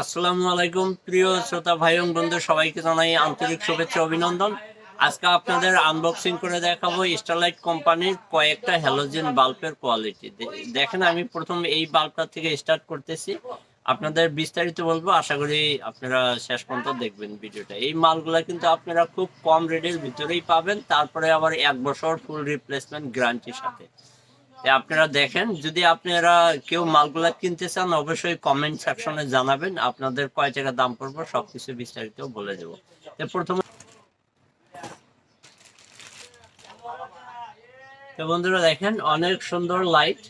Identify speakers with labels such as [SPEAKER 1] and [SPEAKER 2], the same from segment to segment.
[SPEAKER 1] আসসালামু আলাইকুম প্রিয় শ্রোতা ভাই ও বন্ধু সবাইকে জানাই আন্তরিক শুভেচ্ছা অভিনন্দন। আজকে আপনাদের আনবক্সিং করে দেখাবো স্টারলাইট কোম্পানির কয়েকটা হ্যালোজেন বাল্বের কোয়ালিটি। দেখেন আমি প্রথম এই বাল্বটা থেকে স্টার্ট করতেছি, আপনাদের বিস্তারিত বলবো। আশা করি আপনারা শেষ পর্যন্ত দেখবেন ভিডিওটা। এই মালগুলা কিন্তু আপনারা খুব কম রেটের ভিতরেই পাবেন, তারপরে আবার 1 বছর ফুল রিপ্লেসমেন্ট গ্যারান্টির সাথে। আপনারা দেখেন, যদি আপনারা কেউ মালগুলা কিনতে চান অবশ্যই কমেন্ট সেকশনে জানাবেন, আপনাদের কয় টাকা দাম পড়বে সবকিছু বিস্তারিত বলে দেবো। প্রথমে তো বন্ধুরা দেখেন অনেক সুন্দর লাইট।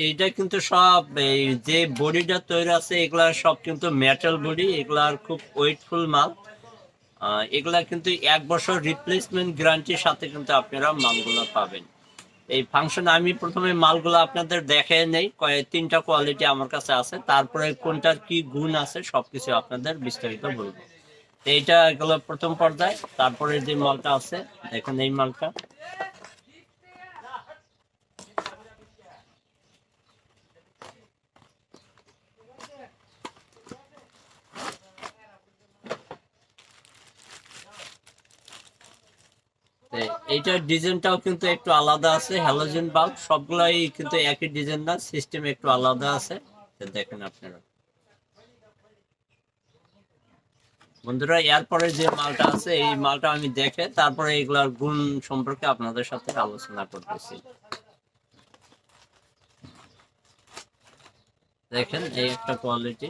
[SPEAKER 1] এইটা কিন্তু সব এই যে বডিটা তৈরি আছে এগুলা সব কিন্তু মেটাল বডি, এগুলার খুব ওয়েটফুল মাল। এগুলা কিন্তু 1 বছর রিপ্লেসমেন্ট গ্যারান্টির সাথে কিন্তু আপনারা মালগুলা পাবেন। এই ফাংশন আমি প্রথমে মালগুলো আপনাদের দেখে নেই, তিনটা কোয়ালিটি আমার কাছে আছে, তারপরে কোনটার কি গুণ আছে সবকিছু আপনাদের বিস্তারিত বলবো। এইটা গেলো প্রথম পর্যায়ে। তারপরে যে মালটা আছে দেখেন, এই মালটা এইটার ডিজাইনটাও কিন্তু একটু আলাদা আছে। হ্যালোজেন বাল্ব সবগুলাই কিন্তু একই ডিজাইন না, সিস্টেম একটু আলাদা আছে। দেখেন আপনারা বন্ধুরা, এরপরে যে মালটা আছে এই মালটা আমি দেখে তারপরে এগুলার গুণ সম্পর্কে আপনাদের সাথে আলোচনা করতেছি। দেখেন এই একটা কোয়ালিটি।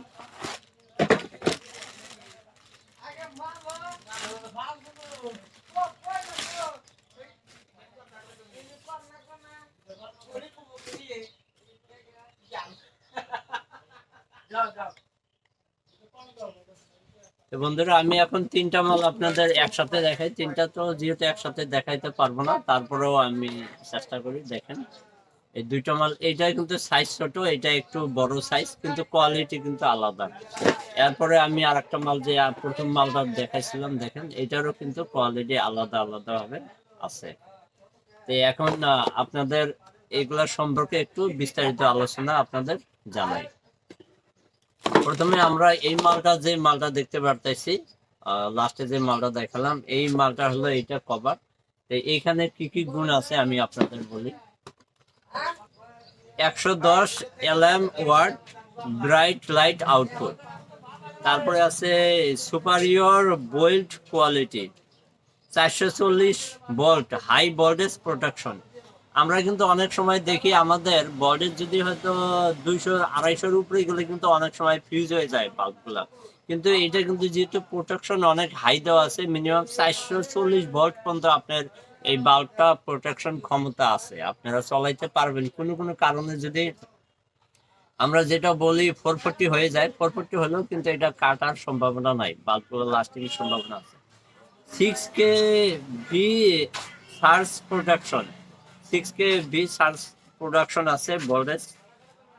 [SPEAKER 1] বন্ধুরা আমি এখন তিনটা মাল আপনাদের একসাথে দেখাই। তিনটা তো যেহেতু একসাথে দেখাইতে পারবো না, তারপরেও আমি চেষ্টা করি। দেখেন এই দুইটা মাল, এইটা কিন্তু সাইজ ছোট, এটা একটু বড় সাইজ, কিন্তু কোয়ালিটি কিন্তু আলাদা। এরপরে আমি আর একটা মাল যে প্রথম মালটা দেখাইছিলাম, দেখেন এটারও কিন্তু কোয়ালিটি আলাদা আলাদা ভাবে আছে। তো এখন আপনাদের এগুলা সম্পর্কে একটু বিস্তারিত আলোচনা আপনাদের জানাই। প্রথমে আমরা এই মালটা, যে মালটা দেখতে পারতেছি লাস্টে যে মালটা দেখালাম, এই মালটা হলো এইটা কভার। তো এইখানে কি কি গুণ আছে আমি আপনাদের বলি। 110 LM watt bright light output, তারপরে আছে superior bolt quality, 440 volt high voltage protection. আমরা কিন্তু অনেক সময় দেখি আমাদের বডির যদি হয়তো 200-250 উপরে গেলে কিন্তু অনেক সময় ফিউজ হয়ে যায় বাল্বগুলা, কিন্তু এটা কিন্তু যেহেতু প্রোটেকশন অনেক হাই দেওয়া আছে, মিনিমাম 440 ভোল্ট পর্যন্ত আপনার এই বাল্বটা প্রোটেকশন ক্ষমতা আছে, আপনারা চলাইতে পারবেন। কোনো কোনো কারণে যদি আমরা যেটা বলি 440 হয়ে যায়, 440 হলেও কিন্তু এটা কাটার সম্ভাবনা নাই, বাল্বগুলো লাস্টিং এর সম্ভাবনা আছে। 6K V search production, 6K V search production আছে ভোল্টেজ।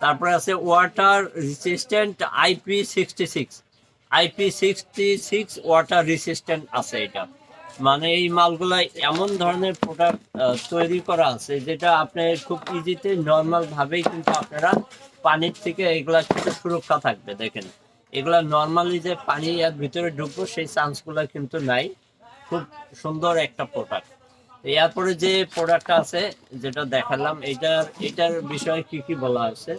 [SPEAKER 1] তারপরে আছে water resistant IP66 water resistant আছে। এটা মানে এই মালগুলা এমন ধরনের প্রোডাক্ট তৈরি করা আছে যেটা আপনার খুব ইজিতে নর্মাল ভাবেই কিন্তু আপনারা পানির থেকে এগুলা কিন্তু সুরক্ষা থাকবে। দেখেন এগুলা নর্মালি যে পানি এর ভিতরে ঢুকবো সেই চান্সগুলো কিন্তু নাই। খুব সুন্দর একটা প্রোডাক্ট। এরপরে যে প্রোডাক্টটা আছে যেটা দেখালাম, এটার বিষয়ে কি কি বলা আছে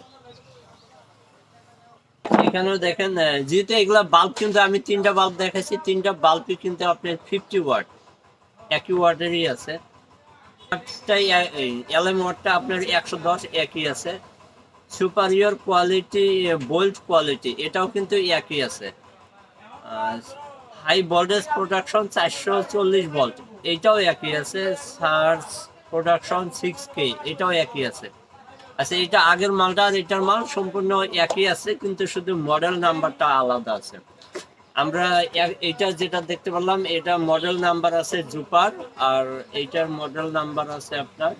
[SPEAKER 1] এখানেও দেখেন। যেহেতু এগুলা বাল্ব কিন্তু আমি তিনটা বাল্ব দেখাচ্ছি, তিনটা বাল্বই কিন্তু আপনার 50 ওয়াট, একই ওয়াটেরই আছে। এলএম ওয়াটটা আপনার 110 একই আছে। সুপারিয়র কোয়ালিটি বোল্ট কোয়ালিটি এটাও কিন্তু একই আছে। হাই ভোল্টেজ প্রোডাকশন 440 ভোল্ট এটাও একই আছে। সার্চ প্রোডাকশন 6K এটাও একই আছে। আচ্ছা, এটা আগের মালটা আর এটার মাল সম্পূর্ণ একই আছে, কিন্তু শুধু মডেল নাম্বারটা আলাদা আছে। আমরা এটা যেটা দেখতে পারলাম এটা মডেল নাম্বার আছে জুপার, আর এইটার মডেল নাম্বার আছে আপনার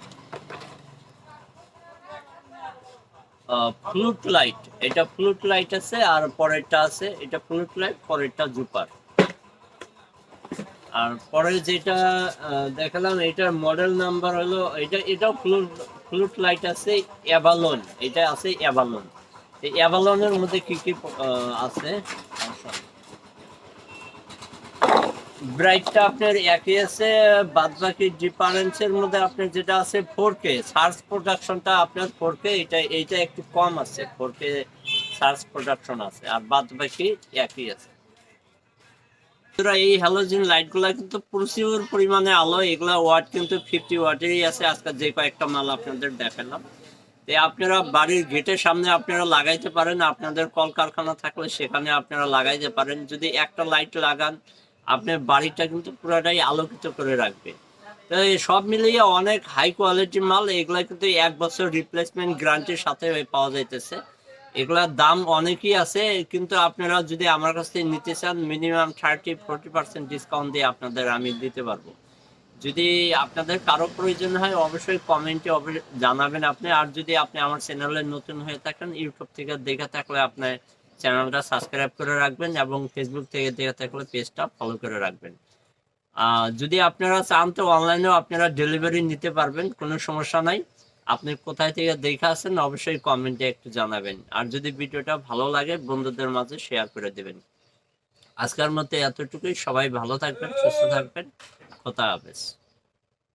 [SPEAKER 1] ফ্লুট লাইট। এটা ফ্লুট লাইট আছে, আর পরেরটা আছে এটা ফ্লুট লাইট, পরেরটা জুপার। আর পরে যেটা দেখালাম এটার মডেল নাম্বার হলো এটাও ফ্লুট লাইট আছে অ্যাভালন, এটা আছে অ্যাভালন। এই অ্যাভালনের মধ্যে কি কি আছে? ব্রাইটটা আপনার একই আছে, বাদ বাকি ডিফারেন্সের মধ্যে আপনার যেটা আছে 4K সার্চ প্রোডাকশনটা আপনার 4K, এইটা একটু কম আছে, 4K সার্চ প্রোডাকশন আছে, আর বাদ বাকি একই আছে। এই হ্যালোজেন লাইটগুলা কিন্তু প্রচুর পরিমাণে আলো, এগুলা ওয়াট কিন্তু 50 ওয়াটেরই আছে। আজকে যে কয়েকটা মাল আপনাদের দেখালাম, আপনারা বাড়ির গেটের সামনে আপনারা লাগাইতে পারেন, আপনাদের কলকারখানা থাকলে সেখানে আপনারা লাগাইতে পারেন। যদি একটা লাইট লাগান আপনার বাড়িটা কিন্তু পুরোটাই আলোকিত করে রাখবে। তো এই সব মিলিয়ে অনেক হাই কোয়ালিটির মাল, এগুলা কিন্তু 1 বছর রিপ্লেসমেন্ট গ্যারান্টির সাথে পাওয়া যাইতেছে। এগুলার দাম অনেকই আছে, কিন্তু আপনারা যদি আমার কাছ থেকে নিতে চান মিনিমাম 30-40% ডিসকাউন্ট দিয়ে আপনাদের আমি দিতে পারবো। যদি আপনাদের কারো প্রয়োজন হয় অবশ্যই কমেন্টে জানাবেন আপনি। আর যদি আপনি আমার চ্যানেলে নতুন হয়ে থাকেন, ইউটিউব থেকে দেখে থাকলে আপনার চ্যানেলটা সাবস্ক্রাইব করে রাখবেন এবং ফেসবুক থেকে দেখে থাকলে পেজটা ফলো করে রাখবেন। যদি আপনারা চান তো অনলাইনেও আপনারা ডেলিভারি নিতে পারবেন, কোনো সমস্যা নাই। আপনি কোথায় থেকে দেখে আসেন অবশ্যই কমেন্টে একটু জানাবেন। আর যদি ভিডিওটা ভালো লাগে বন্ধুদের মাঝে শেয়ার করে দেবেন। আজকের মতো এতটুকুই। সবাই ভালো থাকবেন, সুস্থ থাকবেন। খোদা হাফেজ।